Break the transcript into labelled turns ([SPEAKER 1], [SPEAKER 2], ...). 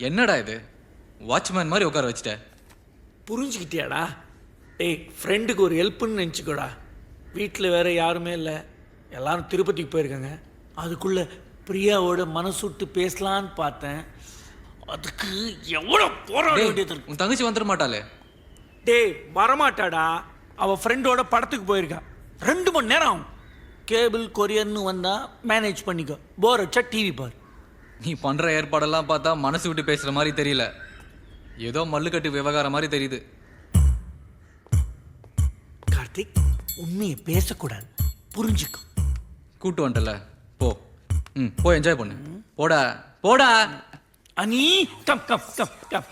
[SPEAKER 1] என்னடா இது வாட்ச்மேன் மாதிரி உட்கார வச்சுட்ட.
[SPEAKER 2] புரிஞ்சுக்கிட்டியாடா? டேய், ஃப்ரெண்டுக்கு ஒரு ஹெல்ப்புன்னு நினச்சிக்கோடா. வீட்டில் வேறு யாருமே இல்லை, எல்லாரும் திருப்பதிக்கு போயிருக்காங்க. அதுக்குள்ளே பிரியாவோட மனசு விட்டு பேசலான்னு பார்த்தேன். அதுக்கு எவ்வளோ போராட வேண்டியது இருக்கு.
[SPEAKER 1] உன் தங்கச்சி வந்துட மாட்டாளே?
[SPEAKER 2] டேய், வரமாட்டாடா. அவள் ஃப்ரெண்டோட படத்துக்கு போயிருக்கா. 2 மணி நேரம் ஆகும். கேபிள் கொரியர்னு வந்தால் மேனேஜ் பண்ணிக்கோ. போர் வச்சா டிவி பார்.
[SPEAKER 1] நீ பண்ணுற ஏற்பாடெல்லாம் பார்த்தா மனசு விட்டு பேசுகிற மாதிரி தெரியல, ஏதோ மல்லுக்கட்டு விவகாரம் மாதிரி தெரியுது.
[SPEAKER 2] கார்த்திக், உண்மையை பேசக்கூடாது, புரிஞ்சுக்கோ.
[SPEAKER 1] கூட்டு வந்துட்டல, போ. போய் என்ஜாய் பண்ணு. போடா போடா.
[SPEAKER 2] அனி, கம் கம் கம் கம்.